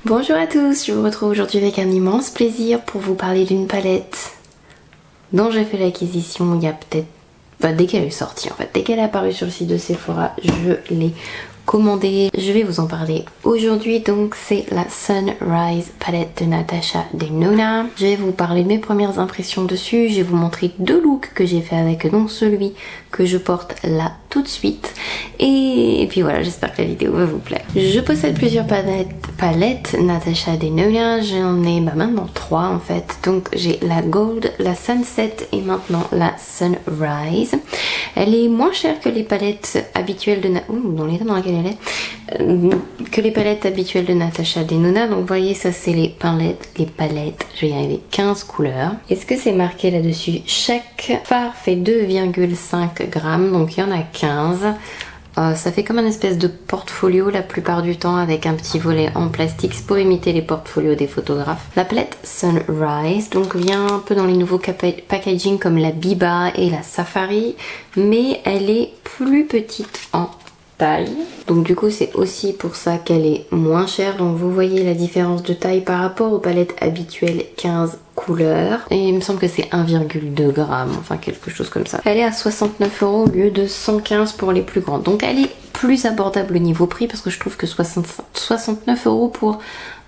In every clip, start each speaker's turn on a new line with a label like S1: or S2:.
S1: Bonjour à tous, je vous retrouve aujourd'hui avec un immense plaisir pour vous parler d'une palette dont j'ai fait l'acquisition il y a peut-être... dès qu'elle est sortie en fait, dès qu'elle est apparue sur le site de Sephora, je l'ai commandée. Je vais vous en parler aujourd'hui, donc c'est la Sunrise palette de Natasha Denona. Je vais vous parler de mes premières impressions dessus, je vais vous montrer deux looks que j'ai fait avec, donc celui que je porte là tout de suite. Et puis voilà, j'espère que la vidéo va vous plaire. Je possède plusieurs palettes Natasha Denona, j'en ai maintenant 3 en fait. Donc j'ai la Gold, la Sunset et maintenant la Sunrise. Elle est moins chère que les palettes habituelles de dans l'état dans lequel elle est, que les palettes habituelles de Natasha Denona. Donc vous voyez, ça c'est les palettes, je vais y arriver, 15 couleurs. Est-ce que c'est marqué là-dessus? Chaque fard fait 2,5 grammes, donc il y en a 15. Ça fait comme un espèce de portfolio la plupart du temps avec un petit volet en plastique pour imiter les portfolios des photographes. La palette Sunrise donc vient un peu dans les nouveaux packaging comme la Biba et la Safari, mais elle est plus petite en taille. Donc du coup c'est aussi pour ça qu'elle est moins chère. Donc vous voyez la différence de taille par rapport aux palettes habituelles 15 couleurs. Et il me semble que c'est 1,2 grammes, enfin quelque chose comme ça. Elle est à 69 € au lieu de 115 pour les plus grandes. Donc elle est plus abordable au niveau prix parce que je trouve que 69 € pour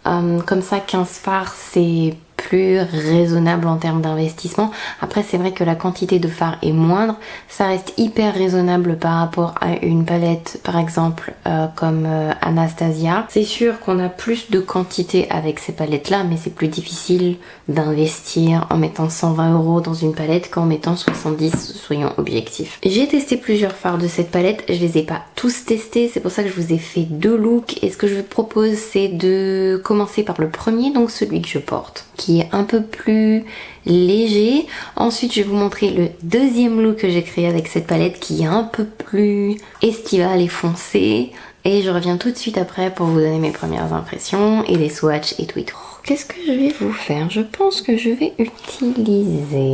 S1: comme ça 15 fards, c'est plus raisonnable en termes d'investissement. Après c'est vrai que la quantité de fards est moindre, ça reste hyper raisonnable par rapport à une palette par exemple comme Anastasia. C'est sûr qu'on a plus de quantité avec ces palettes là, mais c'est plus difficile d'investir en mettant 120 € dans une palette qu'en mettant 70, soyons objectifs. J'ai testé plusieurs fards de cette palette, je les ai pas tous testés, c'est pour ça que je vous ai fait deux looks, et ce que je vous propose c'est de commencer par le premier, donc celui que je porte, qui est un peu plus léger. Ensuite je vais vous montrer le deuxième look que j'ai créé avec cette palette qui est un peu plus estival et foncé, et je reviens tout de suite après pour vous donner mes premières impressions et les swatchs et tout et tout. Qu'est-ce que je vais vous faire? Je pense que je vais utiliser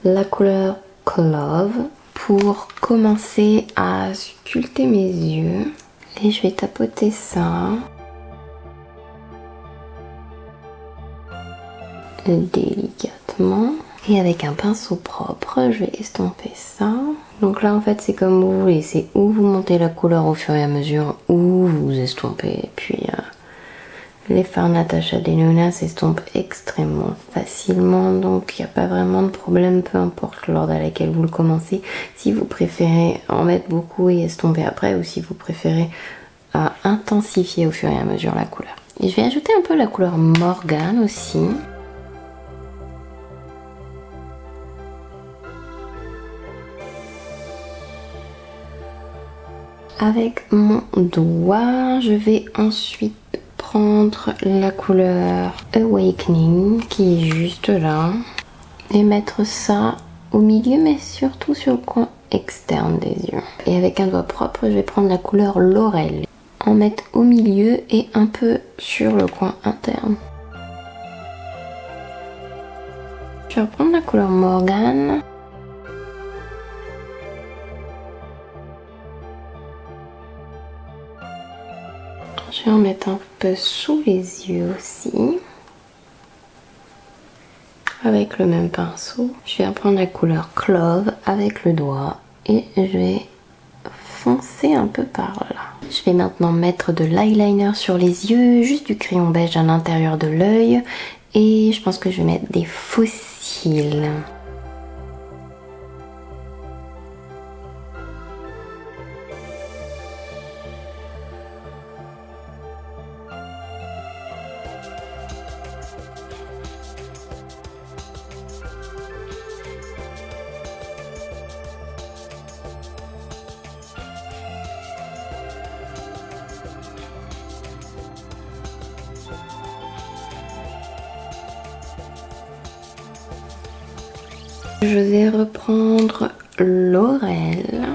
S1: la couleur Clove pour commencer à sculpter mes yeux, et je vais tapoter ça délicatement et avec un pinceau propre je vais estomper ça. Donc là en fait c'est comme vous voulez, c'est où vous montez la couleur au fur et à mesure ou vous estompez, et puis les fards Natasha Denona s'estompent extrêmement facilement, donc il n'y a pas vraiment de problème, peu importe l'ordre à laquelle vous le commencez, si vous préférez en mettre beaucoup et estomper après, ou si vous préférez intensifier au fur et à mesure la couleur. Et je vais ajouter un peu la couleur Morgan aussi. Avec mon doigt, je vais ensuite prendre la couleur Awakening qui est juste là et mettre ça au milieu, mais surtout sur le coin externe des yeux. Et avec un doigt propre, je vais prendre la couleur Laurel, en mettre au milieu et un peu sur le coin interne. Je vais reprendre la couleur Morgan. Je vais en mettre un peu sous les yeux aussi, avec le même pinceau. Je vais prendre la couleur Clove avec le doigt et je vais foncer un peu par là. Je vais maintenant mettre de l'eyeliner sur les yeux, juste du crayon beige à l'intérieur de l'œil, et je pense que je vais mettre des faux cils. Je vais reprendre Laurel.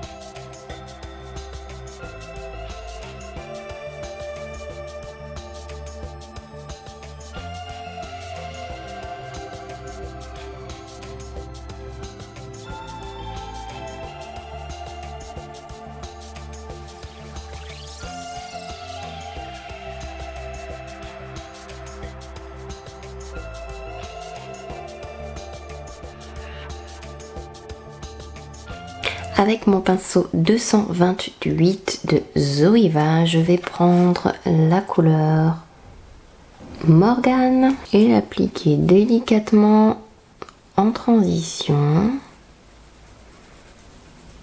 S1: Avec mon pinceau 228 de Zoeva, je vais prendre la couleur Morgane et l'appliquer délicatement en transition.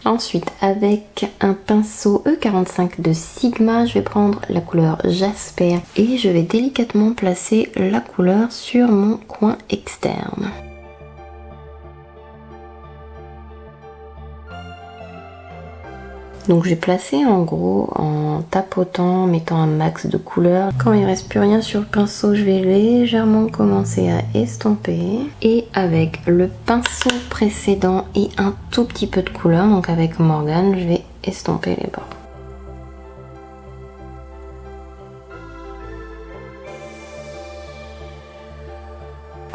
S1: Ensuite, avec un pinceau E45 de Sigma, je vais prendre la couleur Jasper et je vais délicatement placer la couleur sur mon coin externe. Donc j'ai placé en gros en tapotant, mettant un max de couleur. Quand il reste plus rien sur le pinceau, je vais légèrement commencer à estomper. Et avec le pinceau précédent et un tout petit peu de couleur, donc avec Morgane, je vais estomper les bords.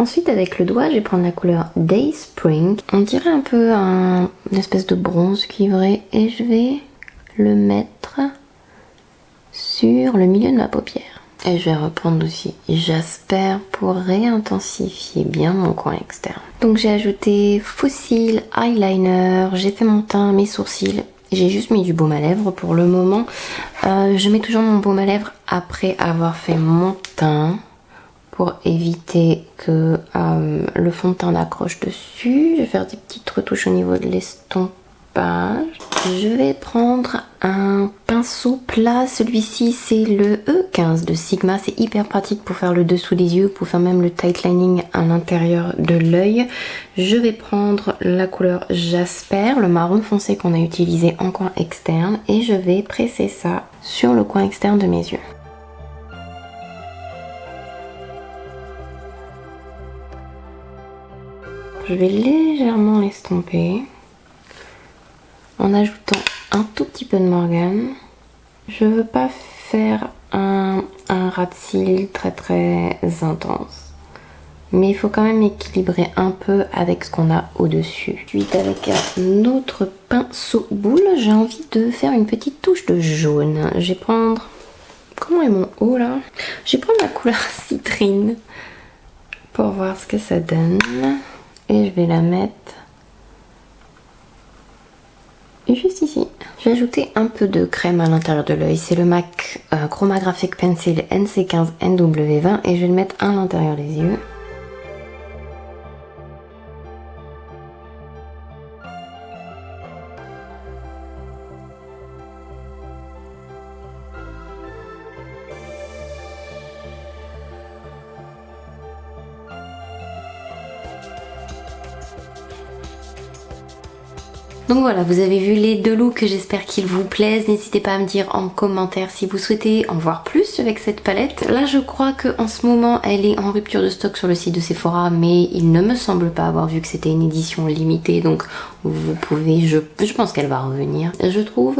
S1: Ensuite, avec le doigt, je vais prendre la couleur Day Spring. On dirait un peu une espèce de bronze cuivré et je vais le mettre sur le milieu de ma paupière. Et je vais reprendre aussi Jasper pour réintensifier bien mon coin externe. Donc j'ai ajouté Fossil Eyeliner, j'ai fait mon teint, mes sourcils. J'ai juste mis du baume à lèvres pour le moment. Je mets toujours mon baume à lèvres après avoir fait mon teint, pour éviter que le fond de teint n'accroche dessus. Je vais faire des petites retouches au niveau de l'estompage. Je vais prendre un pinceau plat. Celui-ci, c'est le E15 de Sigma. C'est hyper pratique pour faire le dessous des yeux, pour faire même le tight lining à l'intérieur de l'œil. Je vais prendre la couleur Jasper, le marron foncé qu'on a utilisé en coin externe. Et je vais presser ça sur le coin externe de mes yeux. Je vais légèrement l'estomper en ajoutant un tout petit peu de Morgane. Je veux pas faire un ras de cils très intense, mais il faut quand même équilibrer un peu avec ce qu'on a au-dessus. Ensuite, avec un autre pinceau boule, j'ai envie de faire une petite touche de jaune. Je vais prendre... Comment est mon haut là? Je vais prendre la couleur citrine pour voir ce que ça donne. Et je vais la mettre juste ici. J'ai ajouté un peu de crème à l'intérieur de l'œil. C'est le MAC Chromographic Pencil NC15 NW20 et je vais le mettre à l'intérieur des yeux. Donc voilà, vous avez vu les deux looks, j'espère qu'ils vous plaisent. N'hésitez pas à me dire en commentaire si vous souhaitez en voir plus avec cette palette. Là, je crois qu'en ce moment, elle est en rupture de stock sur le site de Sephora, mais il ne me semble pas avoir vu que c'était une édition limitée, donc vous pouvez, je pense qu'elle va revenir. Je trouve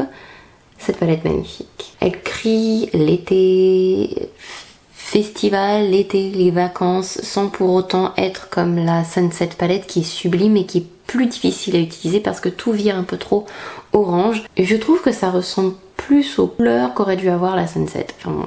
S1: cette palette magnifique. Elle crie l'été, festival, l'été, les vacances, sans pour autant être comme la Sunset palette qui est sublime et qui est plus difficile à utiliser parce que tout vire un peu trop orange. Et je trouve que ça ressemble plus aux couleurs qu'aurait dû avoir la Sunset. Enfin bon.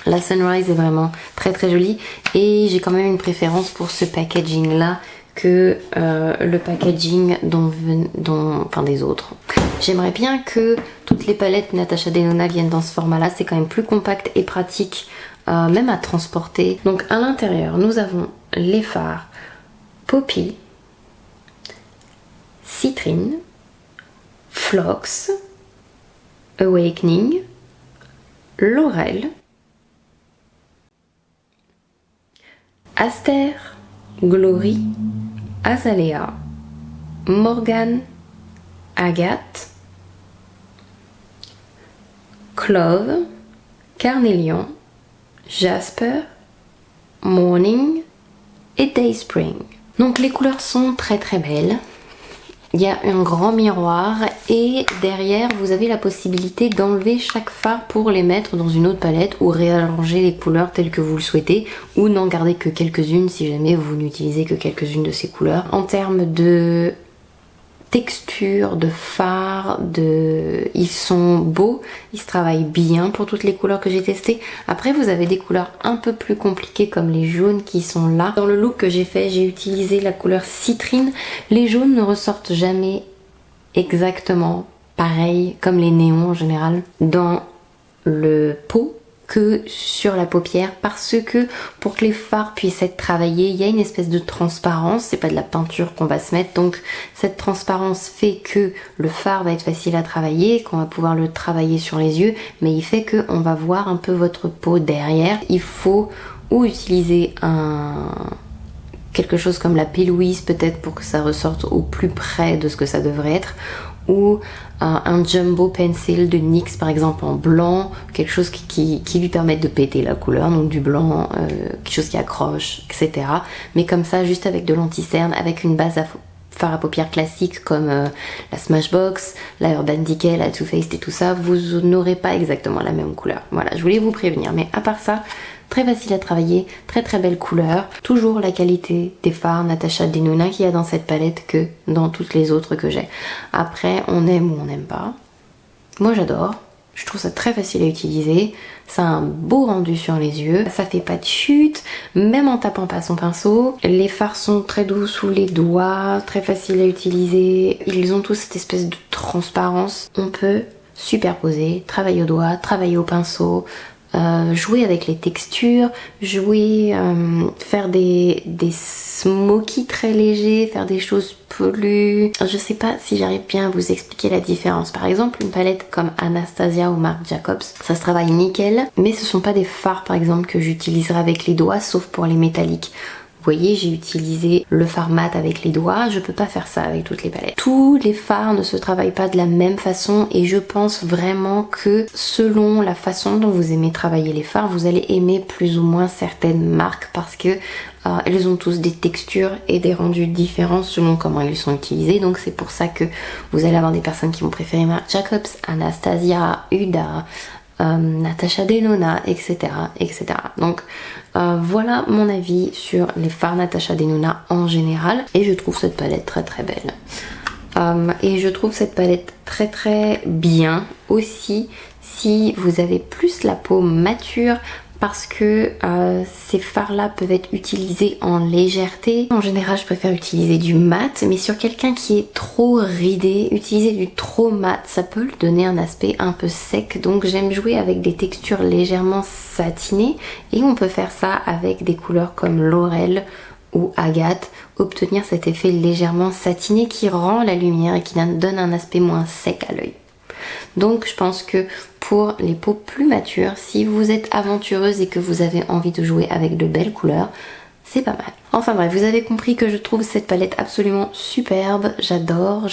S1: La Sunrise est vraiment très jolie et j'ai quand même une préférence pour ce packaging là que le packaging des autres. J'aimerais bien que toutes les palettes Natasha Denona viennent dans ce format là, c'est quand même plus compact et pratique même à transporter. Donc à l'intérieur nous avons les fards Poppy, Citrine, Phlox, Awakening, Laurel, Aster, Glory, Azalea, Morgane, Agathe, Clove, Carnelian, Jasper, Morning et Dayspring. Donc les couleurs sont très belles. Il y a un grand miroir et derrière vous avez la possibilité d'enlever chaque fard pour les mettre dans une autre palette ou réarranger les couleurs telles que vous le souhaitez ou n'en garder que quelques-unes si jamais vous n'utilisez que quelques-unes de ces couleurs. En termes de texture, de fard, ils sont beaux, ils se travaillent bien pour toutes les couleurs que j'ai testées. Après vous avez des couleurs un peu plus compliquées comme les jaunes qui sont là. Dans le look que j'ai fait, j'ai utilisé la couleur citrine. Les jaunes ne ressortent jamais exactement pareil comme les néons en général dans le pot que sur la paupière, parce que pour que les fards puissent être travaillés, il y a une espèce de transparence, c'est pas de la peinture qu'on va se mettre, donc cette transparence fait que le fard va être facile à travailler, qu'on va pouvoir le travailler sur les yeux, mais il fait qu'on va voir un peu votre peau derrière. Il faut ou utiliser quelque chose comme la P. Louise peut-être pour que ça ressorte au plus près de ce que ça devrait être, ou un jumbo pencil de NYX par exemple en blanc, quelque chose qui lui permette de péter la couleur, donc du blanc, quelque chose qui accroche, etc. Mais comme ça, juste avec de l'anti-cerne, avec une base à fard à paupières classique comme la Smashbox, la Urban Decay, la Too Faced et tout ça, vous n'aurez pas exactement la même couleur. Voilà, je voulais vous prévenir, mais à part ça, très facile à travailler, très très belle couleur, toujours la qualité des fards Natasha Denona qu'il y a dans cette palette que dans toutes les autres que j'ai. Après, on aime ou on n'aime pas. Moi j'adore, je trouve ça très facile à utiliser, ça a un beau rendu sur les yeux, ça fait pas de chute, même en tapant pas son pinceau. Les fards sont très doux sous les doigts, très faciles à utiliser, ils ont tous cette espèce de transparence. On peut superposer, travailler au doigt, travailler au pinceau, jouer avec les textures, faire des smokies très légers, faire des choses plus... Je sais pas si j'arrive bien à vous expliquer la différence. Par exemple, une palette comme Anastasia ou Marc Jacobs, ça se travaille nickel, mais ce sont pas des fards par exemple que j'utiliserai avec les doigts, sauf pour les métalliques. Vous voyez, j'ai utilisé le fard mat avec les doigts, je peux pas faire ça avec toutes les palettes. Tous les fards ne se travaillent pas de la même façon et je pense vraiment que selon la façon dont vous aimez travailler les fards, vous allez aimer plus ou moins certaines marques parce que elles ont tous des textures et des rendus différents selon comment ils sont utilisés. Donc c'est pour ça que vous allez avoir des personnes qui vont préférer Marc Jacobs, Anastasia, Huda, Natasha Denona, etc. etc. Donc voilà mon avis sur les fards Natasha Denona en général et je trouve cette palette très très belle. Et je trouve cette palette très très bien aussi si vous avez plus la peau mature, parce que ces fards là peuvent être utilisés en légèreté. En général je préfère utiliser du mat, mais sur quelqu'un qui est trop ridé, utiliser du trop mat ça peut lui donner un aspect un peu sec, donc j'aime jouer avec des textures légèrement satinées et on peut faire ça avec des couleurs comme Laurel ou Agathe, obtenir cet effet légèrement satiné qui rend la lumière et qui donne un aspect moins sec à l'œil. Donc je pense que pour les peaux plus matures, si vous êtes aventureuse et que vous avez envie de jouer avec de belles couleurs, c'est pas mal. Enfin bref, vous avez compris que je trouve cette palette absolument superbe, j'adore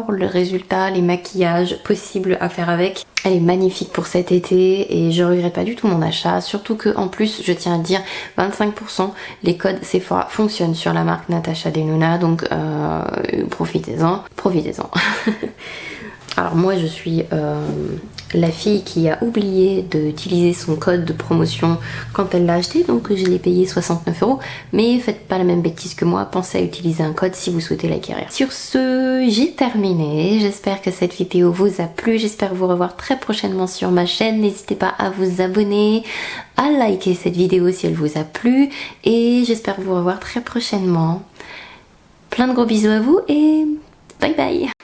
S1: le résultat, les maquillages possibles à faire avec. Elle est magnifique pour cet été et je regrette pas du tout mon achat, surtout que en plus, je tiens à dire, 25%, les codes Sephora fonctionnent sur la marque Natasha Denona, donc profitez-en. Alors moi je suis la fille qui a oublié d'utiliser son code de promotion quand elle l'a acheté, donc je l'ai payé 69 €, mais faites pas la même bêtise que moi, pensez à utiliser un code si vous souhaitez l'acquérir. Sur ce, j'ai terminé, j'espère que cette vidéo vous a plu, j'espère vous revoir très prochainement sur ma chaîne, n'hésitez pas à vous abonner, à liker cette vidéo si elle vous a plu, et j'espère vous revoir très prochainement. Plein de gros bisous à vous et bye bye.